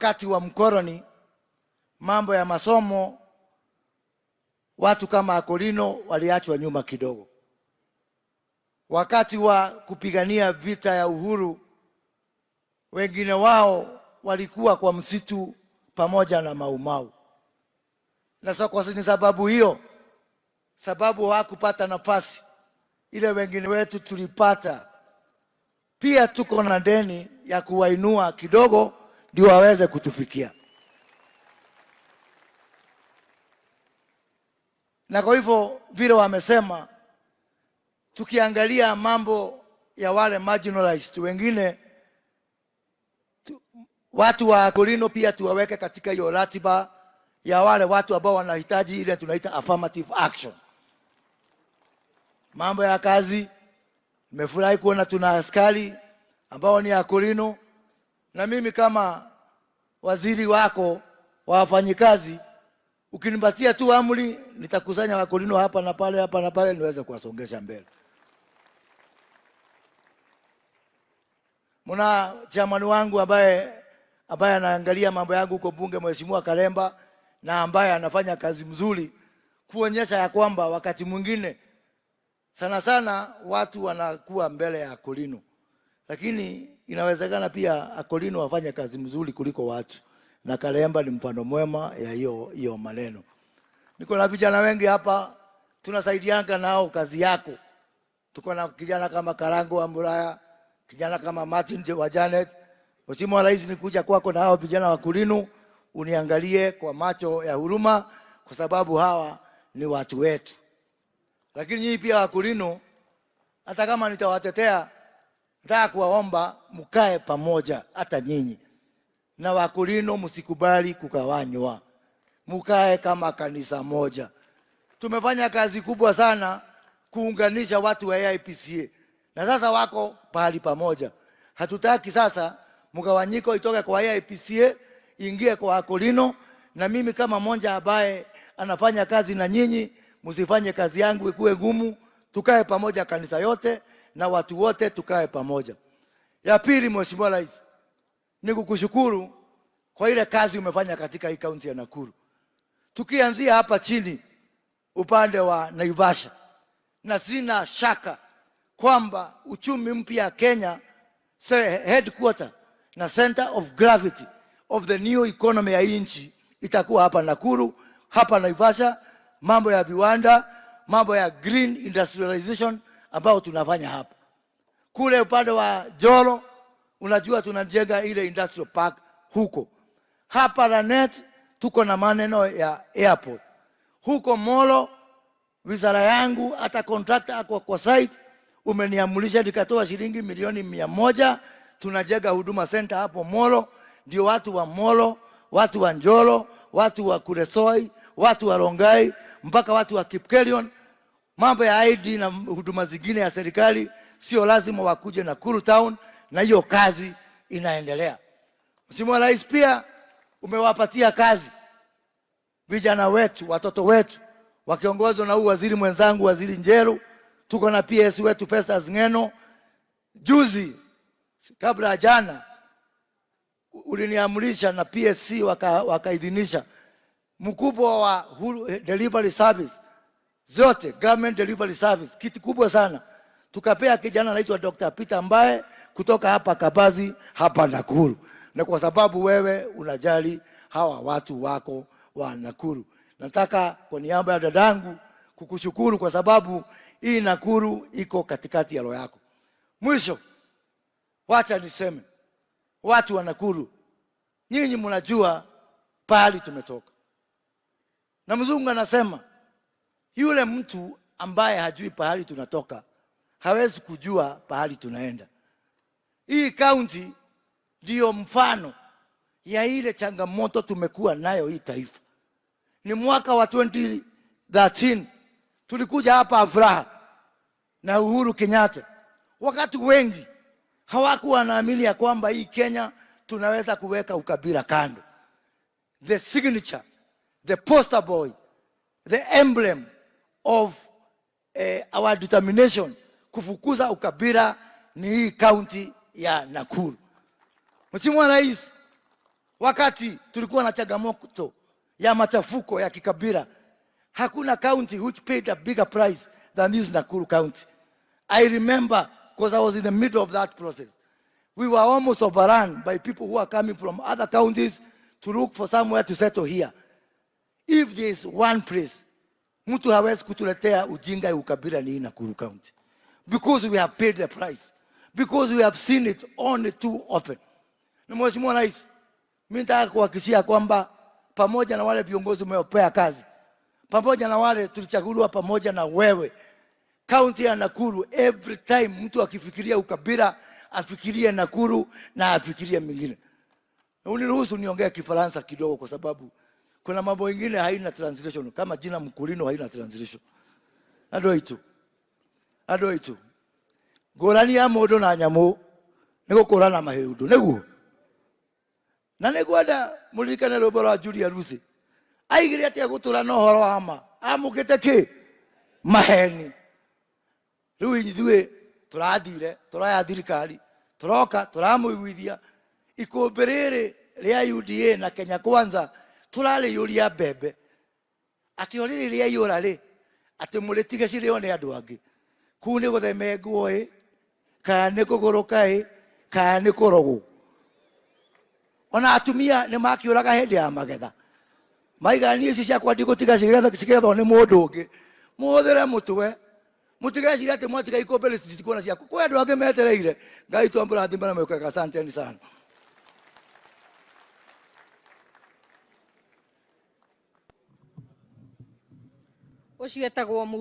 wakati wa mkoloni, mambo ya masomo, watu kama Akolino waliachwa nyuma kidogo. Wakati wa kupigania vita ya uhuru, wengine wao walikuwa kwa msitu pamoja na Maumau. Na kwa sababu hiyo, sababu hawakupata nafasi ile wengine wetu tulipata, pia tuko na deni ya kuwainua kidogo ndio waweze kutufikia. Na kwa hivyo vile wamesema, tukiangalia mambo ya wale marginalized wengine, watu wa Akolino pia tuwaweke katika hiyo ratiba ya wale watu ambao wanahitaji ile tunaita affirmative action. Mambo ya kazi, nimefurahi kuona tuna askari ambao ni Akolino, na mimi kama waziri wako wa wafanyikazi, ukinipatia tu amri, nitakusanya Akolino hapa na pale niweze kuwasongesha mbele. Muna chairman wangu ambaye anaangalia mambo yangu huko bunge, Mheshimiwa Kalemba, na ambaye anafanya kazi mzuri kuonyesha ya kwamba wakati mwingine sana watu wanakuwa mbele ya Akolino, lakini inawezekana pia Akolino wafanye kazi mzuri kuliko watu, na Kalemba ni mfano mwema ya hiyo maneno. Niko na vijana wengi hapa, tunasaidiana nao kazi yako. Tuko na kijana kama Karango wa Muraya, kijana kama Martin wa Janet. Mheshimiwa Rais, nikuja kwako na hao vijana wa Akolino, uniangalie kwa macho ya huruma, kwa sababu hawa ni watu wetu. Lakini nyinyi pia Akolino, hata kama nitawatetea, nataka kuwaomba mkae pamoja, hata nyinyi na Akolino msikubali kugawanywa, mkae kama kanisa moja. Tumefanya kazi kubwa sana kuunganisha watu wa AIPCA, na sasa wako pahali pamoja. Hatutaki sasa mgawanyiko itoke kwa AIPCA ingie kwa Akolino, na mimi kama mmoja ambaye anafanya kazi na nyinyi, msifanye kazi yangu ikuwe ngumu. Tukae pamoja, kanisa yote na watu wote tukae pamoja. Ya pili, Mheshimiwa Rais, ni kukushukuru kwa ile kazi umefanya katika hii kaunti ya Nakuru. Tukianzia hapa chini upande wa Naivasha, na sina shaka kwamba uchumi mpya Kenya, headquarter na center of gravity of the new economy ya nchi itakuwa hapa Nakuru, hapa Naivasha. Mambo ya viwanda, mambo ya green industrialization ambao tunafanya hapa. Kule upande wa Jolo, unajua tunajenga ile industrial park huko. Hapa Lanet tuko na maneno ya airport. Huko Molo, wizara yangu hata contractor kwa site umeniamulisha nikatoa shilingi milioni 100, tunajenga huduma center hapo Molo, ndio watu wa Molo, watu wa Njolo, watu wa Kuresoi, watu wa Rongai, mpaka watu wa Kipkelion. Mambo ya ID na huduma zingine ya serikali sio lazima wakuje Nakuru town, na hiyo kazi inaendelea. Mheshimiwa Rais, pia umewapatia kazi vijana wetu, watoto wetu, wakiongozwa na waziri mwenzangu, Waziri Njeru. Tuko na PS wetu Festus Ngeno. Juzi kabla jana uliniamulisha na PSC wakaidhinisha mkubwa wa delivery service zote, government delivery service, kitu kubwa sana. Tukapea kijana anaitwa Dr. Peter ambaye kutoka hapa Kabazi hapa Nakuru, na kwa sababu wewe unajali hawa watu wako wa Nakuru, nataka kwa niaba ya dadangu kukushukuru kwa sababu hii Nakuru iko katikati ya roho yako. Mwisho, wacha niseme, watu wa Nakuru, nyinyi mnajua pahali tumetoka. Na mzungu anasema yule mtu ambaye hajui pahali tunatoka hawezi kujua pahali tunaenda. Hii kaunti ndio mfano ya ile changamoto tumekuwa nayo hii taifa. Ni mwaka wa 2013 tulikuja hapa Afraha na Uhuru Kenyatta. Wakati wengi hawakuwa wanaamini ya kwamba hii Kenya tunaweza kuweka ukabila kando. The signature, the poster boy, the emblem of our determination kufukuza ukabila ni hii kaunti ya Nakuru. Mheshimiwa Rais, Wakati tulikuwa na changamoto ya machafuko ya kikabila, hakuna county which paid a bigger price than this Nakuru County. I remember because I was in the middle of that process. We were almost overrun by people who are coming from other counties to look for somewhere to settle here. If there is one place, mtu hawezi kutuletea ujinga ya ukabila ni Nakuru County. Because we have paid the price. Because we have seen it only too often. Na Mheshimiwa Rais, mimi nataka kuhakikishia kwamba pamoja na wale viongozi umewapea kazi, pamoja na wale tulichaguliwa pamoja na wewe, kaunti ya Nakuru, every time mtu akifikiria ukabila, afikirie Nakuru na afikirie mingine. Na uniruhusu niongee Kifaransa kidogo kwa sababu kuna mambo mengine haina translation, kama jina Mkulino haina translation. Ado itu. Ngũrani ya mũndũ na nyamũ nĩ gũkũrana mahĩndũ nĩguo. Na nĩngwenda mũririkane rwĩmbo rwa Julia Rusi. Aigire atĩa gũtũra na ũhoro wa ma. Amũkĩte kĩ? Maheni. Rĩu ithuĩ tũrathire, tũraya thirikari, tũroka, tũramũiguithia. Ikũmbĩ rĩrĩ rĩa UDA na Kenya Kwanza tũrarĩiyũria mbembe. Atĩ o rĩrĩ rĩa iyũra rĩ, atĩ mũrĩtige cirĩo nĩ andũ angĩ. Kuu nĩ gũthemengwo ĩ, kana nĩ kũgũrũka ĩ, kana nĩ kũrogwo. Ona atumia nĩ makĩũraga hĩndĩ ya magetha. Maigania ici ciakwa ndigũtiga cigethwo nĩ mũndũ ũngĩ. Mũhũthĩre mũtwe. Mũtigeciria atĩ mwatiga ikũmbĩ citikuona ciaku. Kwĩ andũ angĩ metereire. Ngai twamũrathime na mwĩkage asanteni sana. Ũcio etagwo